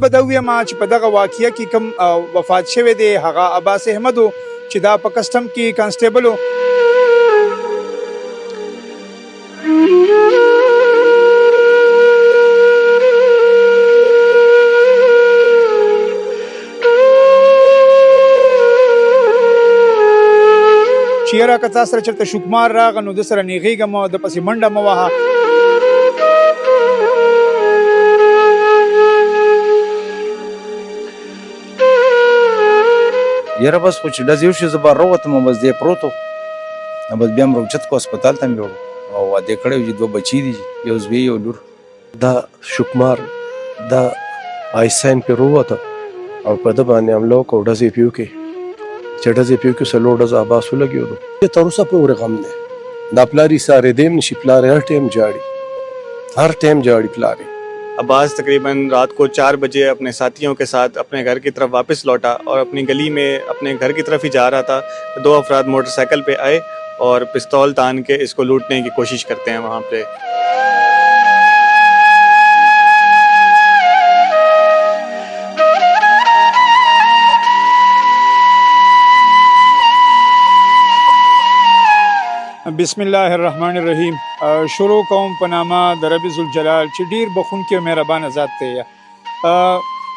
به دا ووایم چې په دغه واقعه کې کوم وفات شوی دی هغه عباس احمد و چې دا په کسټم کې کانسټیبل و. چې یاره که تا سره چېرته شوکمار راغه نو د سره نیغېږه مه د پسې منډه مه وهه. یاره بس خو چې ډز یو شي زه بهر راووتم او بس دی پروت و بس بیا م راوچت کړو هسپتال ته مې یوړو او واده کړی و چې 2 بچي دي یو زوی یو لور. دا شوکمار دا آیساین پې راووته او په ده باندې حمله وکړه او ډز یې پې وکړې چې ډز یې پې وکړې څلور ډز عباس ولګېدو. تر اوسه پورې غم دی دا پلار یې سارېدی هم نشي پلار یې هر ټایم جاړي هر ټایم جاړي پلار یې. अब्बास तकरीबन रात को 4 बजे अपने साथियों के साथ अपने घर की तरफ वापस लौटा और अपनी गली में अपने घर की तरफ ही जा रहा था. 2 अफराद मोटरसाइकिल पे आए और पिस्तौल तान के इसको लूटने की कोशिश करते हैं वहाँ पे. بسم الله الرحمن الرحیم. شروع کوم په نامه د رب ذوالجلال چې ډیر بخونکی او مهربانه ذات دی.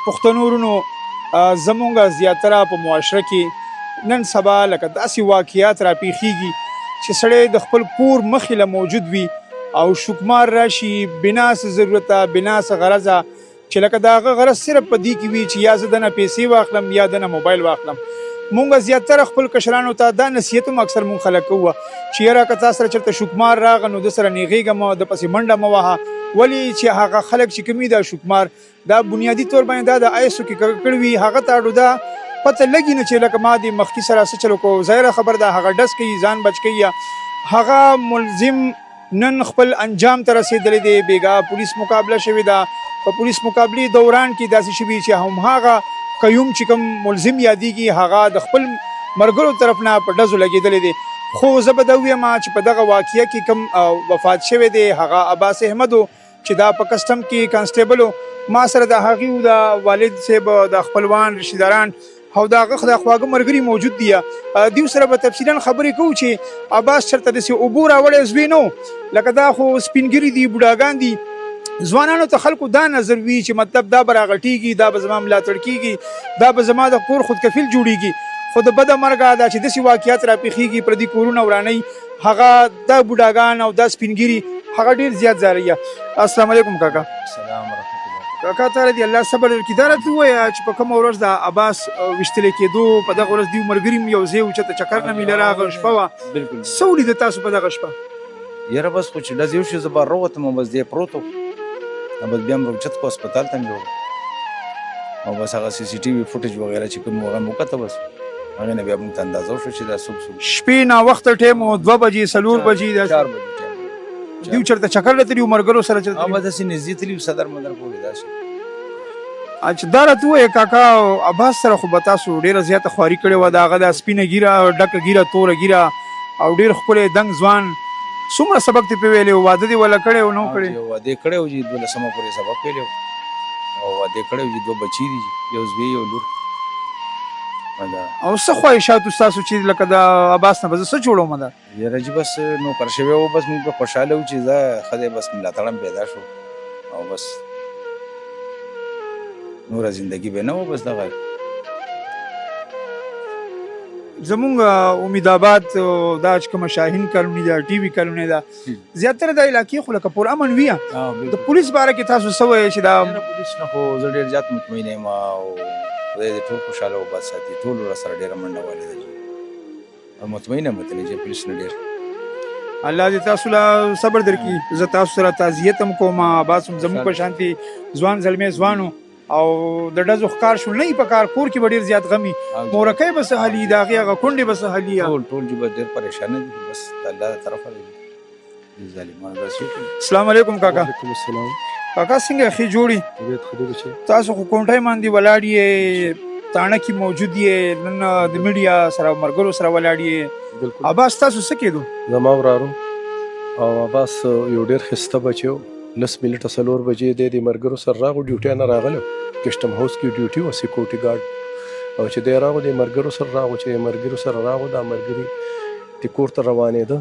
پښتنو ورونو زمونږ زیاتره په معاشره کې نن سبا لکه داسې واقعیات راپېښېږي چې سړی د خپل کور مخې له موجود وي او شوکمار راشي بنا څه ضرورته بنا څه غرضه چې لکه د هغه غرض صرف په دې کې وي چې یا زه دنه پیسې واخلم یا دنه موبایل واخلم. مونږ زیاتره خپل کشرانو ته دا نصیحت هم اکثر مونږ خلک کوو چې یاره که تا سره چېرته شوکمار راغه نو د سره نیغېږه مه د پسې منډه مه وهه. ولې چې هغه خلک چې کوم دا شوکمار دا بنیادي طور باندې دا د آیسو کې کړی وي هغه ته اډو دا پته لګي نه چې لکه ما د مخکې سره څه چل وکړو. ظاهره خبر ده هغه ډز کوي ځان بچ کوي یا هغه ملزم نن خپل انجام ته رسېدلی دی. بېګا پولیس مقابله شوې ده په پولیس مقابلې دوران کې داسې شوي چې هماغه قیوم چې کوم ملزم یادېږي هغه د خپل ملګرو طرف نه په ډزو لګېدلی دی. خو زه به دا ووایم چې په دغه واقعه کې کوم وفات شوی دی هغه عباس احمد و چې دا په کسټم کې کانسټیبل و. ما سره د هغې د والد صاحب د خپلوان رشتهداران او د هغه د خواږه ملګري موجود دي. دوی سره به تفصیلا خبرې کوو چې عباس چېرته داسې اوبو راوړی زوی نه و لکه دا خو سپینګري دي بوډاګان دي. ځوانانو ته خلکو دا نظر وي چې مطلب دا به راغټېږي دا به زما ملاتړ کېږي دا به زما د کور خودکفیل جوړېږي. خو د بده مرګه دا چې داسې واقعیات راپېښېږي پردي کورونه ورانوي هغه دا بوډاګان او دا سپینګري هغه ډېر زیات ځاروي. السلام علیکم کاکا. السلام ورحمت الله. کاکا تعالی دې الله صبر ورکړي. دا راته ووایه چې په کومه ورځ د عباس ویشتلی کېدو په دغه ورځ دوی ملګري م یو ځای و چېرته چکر نه میله راغه شپه وه بلکل څه ولیده تاسو په دغه شپه؟ یاره بس خو چې ډز یو شي زه بهر راووتم او بس دی پروت و بس بیا م راوچت کړو هسپتال ته مې یوړو او بس هغه سی سی ټي وي فوټیج وغیره چې کوم هغه مې وکته بس هغې نه بیا موږ ته اندازه وشوه چې دا څوک شپې ناوخته ټایم و 2 بجې 4 بجې 4 بجې ټایم دوی چېرته چکر له تلي وو ملګرو سره چېرته هغه داسې نږدې تلي وو صدر مدر پورې داسې. اچھا دا راته ووایه کاکا عباس سره خو به تاسو ډېره زیاته خواري کړې وه د هغه دا سپینه ږیره ډکه ږیره توره ږیره او ډېر ښکلی دنګ ځوان څومره سبق دې پې ویلی و واده دې وله کړی و نه و کړی؟ واده کړی و چې 12مه پورې سبق ویلی و او واده کړی و چې 2 بچي دي یو زوی یو لور. او څه خواهشات ستاسو چې لکه د عباس نه به زه څه جوړوم ده؟ یاره جي بس نوکر شوی و بس موږ به خوشحاله وو چې زه ښځی بس ملاتړ هم پیدا شو او بس نوره زندگی به نه و بس دغه زمونږ امید آباد دا چې کومه شاهین کالوني ده ټي وي کالوني ده زیاتره دا علاقې خو لکه پر امن وي. د پولیس باره کې تاسو څه وایئ چې دا پولیس نه خو زه ډېر زیات مطمئن یم او خدای دې ټول خوشحاله وباد ساتي ټول راسره ډېره منډه والې ده او مطمئن یم وتلی چې پولیس نه ډېر الله دې تاسو له صبر درکړي. زه تاسو سره تعزیت هم کوم عباس هم زموږ په شانتي ځوان زلمی ځوانو او د ډزو ښکار شول نه په کار کور کې به ډېر زیات غمي مورکۍ به څه حلي د هغې هغه کونډې به څه حلي ټول جي بس ډېر پریشانه دي بس د الله د طرفه دی ظالمان بس وکړي. السلام علیکم کاکا. وعلیکم السلام. کاکا څنګه ښې جوړې طبیعت ښه دی بچی. تاسو خو کونټۍ باندې ولاړ یې تاڼه کې موجود یې نن د میډیا سره ملګرو سره ولاړ یې عباس تاسو څه کېدو؟ زما وراره او عباس یو ډېر ښایسته بچی و لس منټه 4 بجې دی د ملګرو سره راغو ډیوټي نه راغلو کسټم هاوس کې ډیوټي و سکیورټي ګارډ او چې دی راغو د ملګرو سره راغو چې ملګرو سره راغو دا ملګري د کور ته روانېده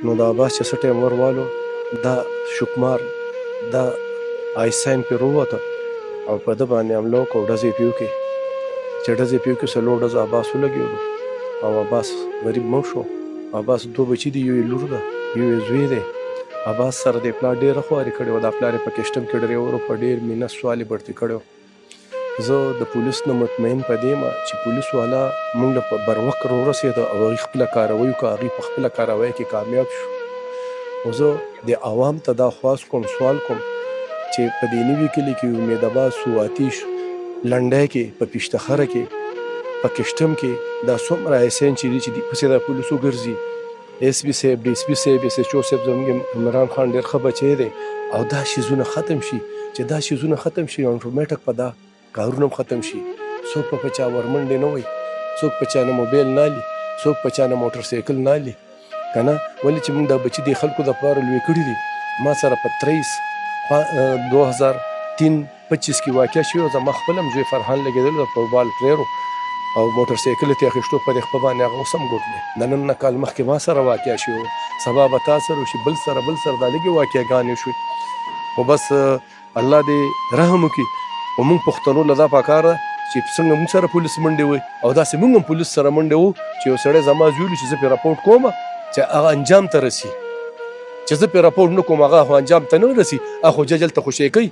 نو د عباس چې څه ټایم وروالو دا شکمار دا آیساین پې وروته او په ده باندې حمله وکړه او ډزې پې وکړې چې ډزې پې وکړې 4 ډزه عباس ولګېدو او عباس غریب مړ شو عباس 2 بچي دي یو یې لور ده یو یې زوی دی عباس سره د پلار ډېره خواري کړې وه دا پلار یې په کسټم کې ډریور په ډېر مینه سوالې بړتې کړی زه د پولیس نه مطمئن په دې یم چې پولیس والا موږ له په بروقت راورسېده او هغوی خپله کاروي وکړه هغوی په خپله کاروۍ کې کامیاب شو او زه د عوام ته دا خواست کوم سوال کوم چې په دې نوي کلي کې امیدآباد سو آتیش لنډی کې په پیشتخره کې په کسټم کې دا څومره حسین چې دي چې دې پسې د پولیسو ګرځي ایس پی صاحب ډي ایس پي صاحب ایس ایچ او صاحب زموږ عمران خان ډېر ښه بچی دی او دا شیزونه ختم شي چې دا شیزونه ختم شي اټومیټک په دا کارونه هم ختم شي څوک په چا ورمنډې نه وي څوک په چا نه موبایل نه لي څوک په چا نه موټر سایکل نه لي که نه ولې چې موږ دا بچي د خلکو دپاره لوی کړي دي ما سره په 2023-25 کې واقع شوی او زما خپل هم زوی فرحان لګېدلی د فوټبال پلیرو او موټر سایکل یې اخیستو په دې خپه باندې هغه اوس هم ګوټ دی د نن نه کال مخکې ما سره واقع شوی سبا به تا سره وشي بل سره دا لږې واقعګانې شوي خو بس الله دې رحم وکړي او موږ پښتنو له دا پکار ده چې څنګه موږ سره پولیس منډې وي او داسې موږ هم پولیس سره منډې وو چې یو سړی زما زویلي چې زه پرې راپورټ کوم چې هغه انجام ته رسي چې زه پرې راپورټ نه کوم هغه خو انجام ته نه رسي هغه خو جج هلته خوشی کوي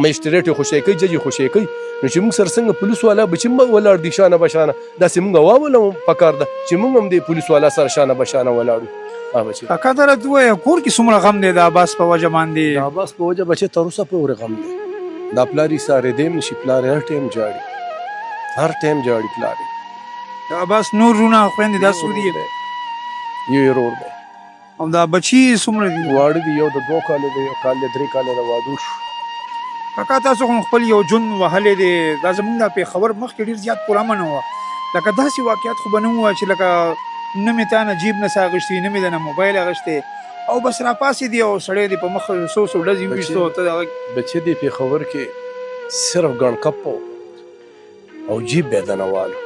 مجسټریټ یې خوشی کوي جج یې خوشی کوي نو چې موږ سره څنګه پولیس والا بچي ولاړ دي شانه بشانه داسې موږ واوله پکار ده چې موږ هم د پولیس والا سره شانه بشانه ولاړو بچي کاکا ته راته ووایه کور کې څومره غم دی د عباس په وجه باندې د عباس په وجه بچی تر اوسه پورې غم دی دا پلار یې سارېدی هم نشي پلار یې هر ټایم جاړي پلار یې د عباس نور رونه خویندې دا څو دي یو یې ورور دی او دا بچي څومره دي واړه دي یو د 2 کالو دی یو کال دی 3 کاله د واده شو کاکا تاسو خو خپل یو جون وهلی دی دا زموږ د پېښور مخکې ډېر زیات پرامن وه لکه داسې واقعیت خو به نه وه چې لکه نه مې تا نه جیب نه څه اخیستي نه مې د نه موبایل اخیستی او بس راپاسې دي او سړی دی په مخ څو ډزې وویستو ته دغه بچی دی پېښور کې صرف ګڼ کپ او جیب به د نه والو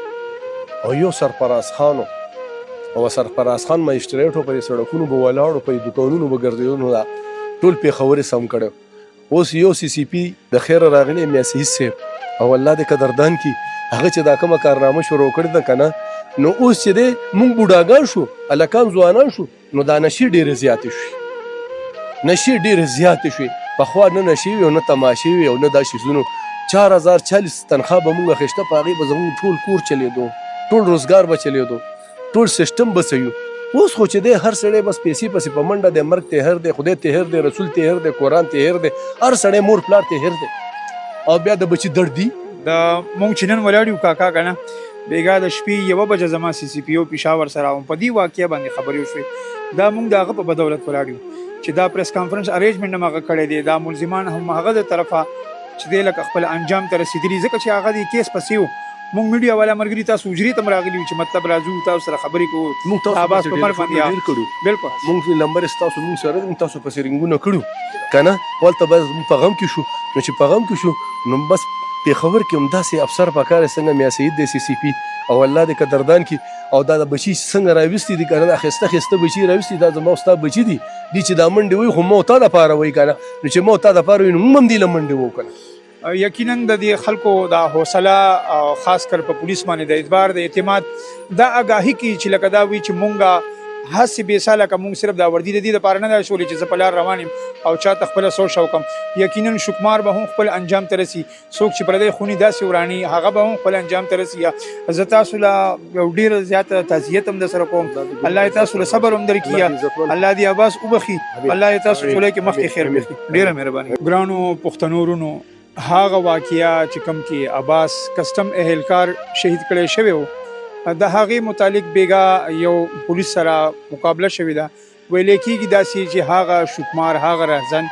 او یو سرفراز خان او سرفراز خان مجسټریټو په سړکونو به ولاړو په دوکانونو به ګرځېدو دا ټول پېښور یې سم کړی اوس یو سی سی پی د خیر راغلی میاسیز صاحب او الله دې قدردان کی هغه چې دا کومه کارنامه شروع کړې ده که نه نو اوس چې دی مونږ بوډاګان شو هلکان ځوانان شو نو دا نشې ډېرې زیاتې شوې نشې ډېرې زیاتې شوې پخوا نه نشې وي او نه تماشې وي او نه دا شیزونو 4040 تنخواه به مونږ اخیسته په هغې به زمونږ ټول کور چلېدو ټول روزګار به چلېدو ټول سیسټم به څه اوس خو چې دی هر سړی بس پیسې پسې په منډه دی مرګ ته هر دی خدای ته هر دی رسول ته هر دی قرآن ته هر دی هر سړی مور پلار ته هر دی او بیا د بچي درد دی د مونږ چې نن ولاړ یو کاکا که نه بېګا د شپې 1 بجه زما سی سی پي او پېښور سره وم په دې واقعه باندې خبرې وشوې دا مونږ د هغه په بدولت ولاړ یو چې دا پریس کانفرنس ارینجمنټ هم هغه کړی دی دا ملزمان هم هغه د طرفه چې دی لکه خپل انجام ته رسېدلي ځکه چې هغه د کیس پسې و مونږ میډیا والا ملګري تاسو حجرې ته هم راغلي وو چې مطلب راځو تاسو سره خبرې کوو مونږ تاسو عباس په مرګ باندې ډېر کړو بلکل مونږ نمبر ستاسو مونږ سره مونږ تاسو پسې رنګونه کړو که نه هلته بس مونږ په غم کې شو نو چې په غم کې شو نو بس پېښور کې هم داسې افسر پکار دی څنګه میا سعید دی سی سی پي او الله دې قدردان کی او دا د بچي څنګه راوستي دي که نه اخیسته بچي راوستي دا زما ستا بچي دي چې دا منډې وایي خو ما تا دپاره وایي که نه نو چې ما تا دپاره وایي نو موږ هم دې له منډې وو که نه یقینا د دې خلکو د حوصله او خاص کر په پولیس باندې د اعتبار د اعتماد دا آګاهي کی چې لکه دا وی چې مونږه هسې بې ساله که مونږ صرف دا وردي د دې دپاره نه ده شولې چې زه په لار روان یم او چاته خپله سوچ وکړم یقینا شکمار به هم خپل انجام ته رسي څوک چې پردی خوني داسې وراني هغه به هم خپل انجام ته رسي زه تاسو له یو ډېره زیاته تعزیت هم در سره کوم الله یې تاسو له صبر هم درکړي الله دې عباس وبخي الله یې تاسو ټولۍ کې مخکې خیر وکړي ډېره مهرباني ګرانو پښتنو ورونو هغه واقعیا چې کوم کې عباس کسټم اهلکار شهید کړی شوی و د هغې متعلق بیګا یو پولیس سره مقابله شوې ده ویلی کېږي داسې چې هغه شکمار هغه رهزن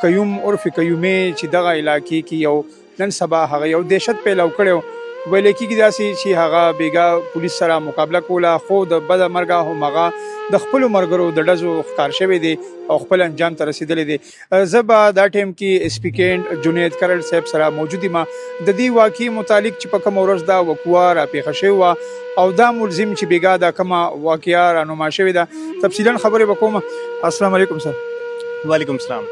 قیوم عرف قیومې چې دغه علاقې کې یو نن سبا هغه یو دهشت پیلو کړی ویلی کېږي داسې چې هغه بیګا پولیس سره مقابله کوله خو د بده مرګه هم هغه د خپلو ملګرو د ډزو ښکار شوی دی او خپل انجام ته رسېدلی دی. زه به دا ټایم کې سپیکینډ جنید کرل صاحب سره موجود یم د دې واقعې متعلق چې په کومه ورځ دا وقوعه راپېښه شوې وه او دا ملزم چې بېګا دا کومه واقعه رانما شوې ده تفصیلا خبرې به کوم. السلام علیکم سر. वालेकुम सलाम.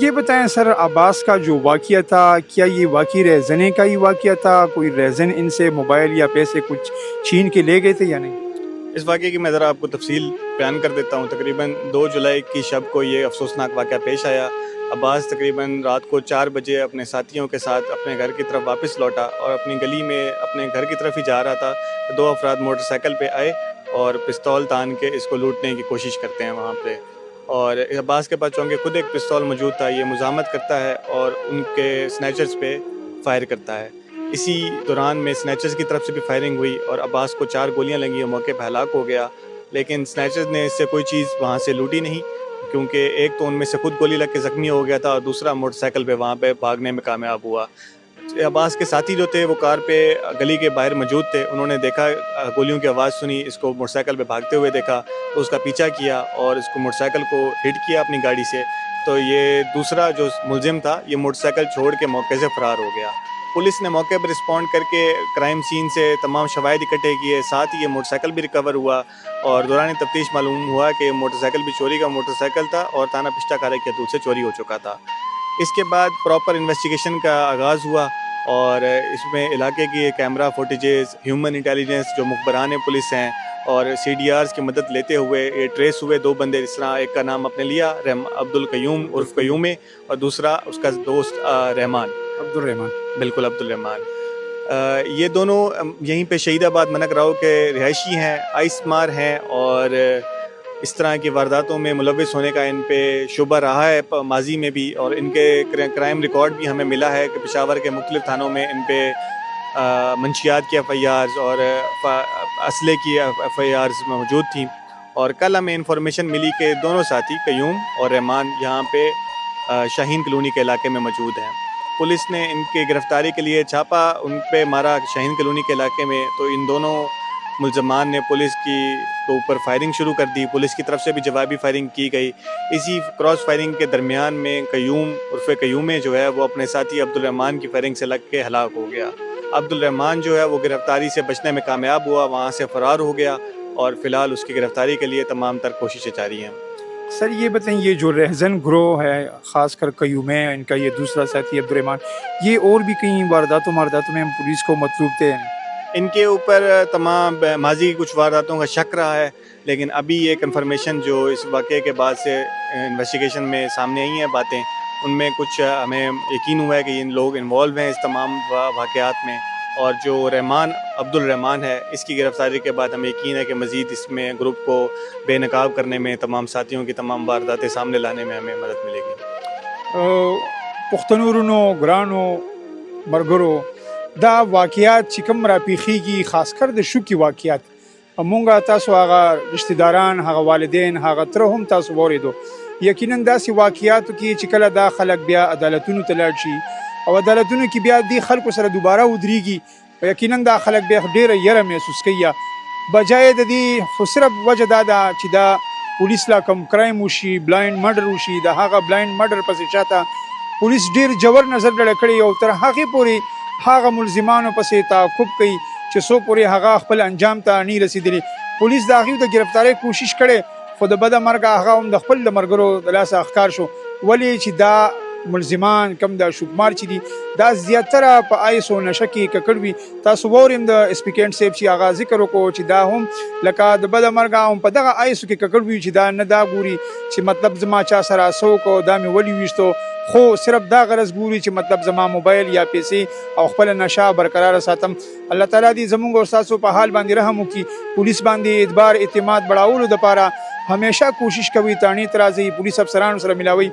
یہ بتائیں سر عباس کا جو واقعہ تھا کیا یہ واقعی رہزنے کا ہی واقعہ تھا؟ کوئی رہزن ان سے موبائل یا پیسے کچھ چھین کے لے گئے تھے یا نہیں؟ اس واقعے کی میں ذرا آپ کو تفصیل بیان کر دیتا ہوں. تقریباً 2 جولائی کی شب کو یہ افسوسناک واقعہ پیش آیا. عباس تقریباً رات کو 4 بجے اپنے ساتھیوں کے ساتھ اپنے گھر کی طرف واپس لوٹا اور اپنی گلی میں اپنے گھر کی طرف ہی جا رہا تھا. 2 افراد موٹر سائیکل پہ آئے اور پستول تان کے اس کو لوٹنے کی کوشش کرتے ہیں وہاں پہ. اور عباس کے پاس چونکہ خود ایک پستول موجود تھا یہ مزاحمت کرتا ہے اور ان کے سنیچرز پہ فائر کرتا ہے. اسی دوران میں سنیچرز کی طرف سے بھی فائرنگ ہوئی اور عباس کو 4 گولیاں لگیں اور موقع پہ ہلاک ہو گیا. لیکن سنیچرز نے اس سے کوئی چیز وہاں سے لوٹی نہیں کیونکہ ایک تو ان میں سے خود گولی لگ کے زخمی ہو گیا تھا اور دوسرا موٹر سائیکل پہ وہاں پہ بھاگنے میں کامیاب ہوا. عباس کے ساتھی جو تھے وہ کار پہ گلی کے باہر موجود تھے. انہوں نے دیکھا گولیوں کی آواز سنی, اس کو موٹر سائیکل پہ بھاگتے ہوئے دیکھا تو اس کا پیچھا کیا اور اس کو موٹر سائیکل کو ہٹ کیا اپنی گاڑی سے. تو یہ دوسرا جو ملزم تھا یہ موٹر سائیکل چھوڑ کے موقع سے فرار ہو گیا. پولیس نے موقع پر رسپونڈ کر کے کرائم سین سے تمام شواہد اکٹھے کیے. ساتھ ہی یہ موٹر سائیکل بھی ریکور ہوا اور دوران تفتیش معلوم ہوا کہ موٹر سائیکل بھی چوری کا موٹر سائیکل تھا اور تانہ پشتہ کارے کے حدود سے چوری ہو چکا تھا. اس کے بعد پراپر انویسٹیگیشن کا آغاز ہوا اور اس میں علاقے کی کیمرہ فوٹیجز, ہیومن انٹیلیجنس جو مخبران پولیس ہیں اور CDRs کی مدد لیتے ہوئے یہ ٹریس ہوئے 2 بندے. اس طرح ایک کا نام آپ نے لیا عبد القیوم عرف قیومے اور دوسرا اس کا دوست رحمان, عبد الرحمان. بالکل عبد الرحمان. یہ دونوں یہیں پہ شہید آباد منک راؤ کے رہائشی ہیں, آئس مار ہیں اور اس طرح کی وارداتوں میں ملوث ہونے کا ان پہ شبہ رہا ہے ماضی میں بھی. اور ان کے کرائم ریکارڈ بھی ہمیں ملا ہے کہ پشاور کے مختلف تھانوں میں ان پہ منشیات کی FIRs اور اسلحے کی FIRs موجود تھیں. اور کل ہمیں انفارمیشن ملی کہ دونوں ساتھی قیوم اور رحمان یہاں پہ شاہین کالونی کے علاقے میں موجود ہیں. پولیس نے ان کی گرفتاری کے لیے چھاپا ان پہ مارا شاہین کالونی کے علاقے میں. تو ان دونوں ملزمان نے پولیس کی اوپر فائرنگ شروع کر دی. پولیس کی طرف سے بھی جوابی فائرنگ کی گئی. اسی کراس فائرنگ کے درمیان میں قیوم عرف قیومے جو ہے وہ اپنے ساتھی عبد الرحمان کی فائرنگ سے لگ کے ہلاک ہو گیا. عبد الرحمان جو ہے وہ گرفتاری سے بچنے میں کامیاب ہوا, وہاں سے فرار ہو گیا اور فی الحال اس کی گرفتاری کے لیے تمام تر کوششیں جاری ہیں. سر یہ بتائیں یہ جو رہزن گروہ ہے خاص کر قیوم ہے, ان کا یہ دوسرا ساتھی عبد الرحمان, یہ اور بھی کئی وارداتوں میں پولیس کو مطلوب تھے. ان کے اوپر تمام ماضی کی کچھ وارداتوں کا شک رہا ہے لیکن ابھی یہ کنفرمیشن جو اس واقعے کے بعد سے انویسٹیگیشن میں سامنے آئی ہیں باتیں, ان میں کچھ ہمیں یقین ہوا ہے کہ ان لوگ انوالو ہیں اس تمام واقعات میں. اور جو رحمان عبد الرحمان ہے اس کی گرفتاری کے بعد ہمیں یقین ہے کہ مزید اس میں گروپ کو بے نقاب کرنے میں, تمام ساتھیوں کی تمام وارداتیں سامنے لانے میں ہمیں مدد ملے گی. پښتنورونو ګرانو مرګرو دا واقعیات چې کوم راپېښېږي خاص کر د شوکي واقعیات مونږ تاسو هغه رشتہ داران هغه والدین هغه تره هم تاسو واورېدو. یقینا داسې واقعیاتو کې چې کله دا خلک بیا عدالتونو ته لاړ شي او عدالتونو کې بیا دې خلکو سره دوباره ودرېږي یقینا دا خلک بیا ډېره یره محسوس کوي. بجای د دې خو صرف وجه دا ده چې دا پولیس لا کوم کرایم وشي, بلایند مرډر وشي, د هغه بلایند مرډر پسې شاته پولیس ډېر جوړ نظر ډډه کړی او تر هغې پورې هغه ملزمانو پسې تعقب کوي چې څو پورې هغه خپل انجام ته نه رسېدلی. پولیس د هغوی د ګرفتارۍ کوشش کړی خو د بده مرګه هغه هم د خپل د ملګرو د لاسه ښکار شو. ولې چې دا ملزمان کم د شوکمار چې دي دا زیاتره په آیس او نشه کې ککړ وي. تاسو واوریم د سپیکینډ صاحب چې هغه ذکر وکړو چې دا هم لکه د بده مرګه هم په دغه آیسو کې ککړ وي چې دا نه دا ګوري چې مطلب زما چا سره څه وکړو, دا مې ولې ویشتو, خو صرف دا غرض ګوري چې مطلب زما موبایل یا پیسې او خپل نشه برقرار ساتم. الله تعالی دې زموږ او ستاسو په حال باندې رحم وکړي. پولیس باندې اعتبار اعتماد بڑھاولو دپاره همیشه کوشش کوي تاڼې ته راځي, پولیس افسرانو سره ملاوي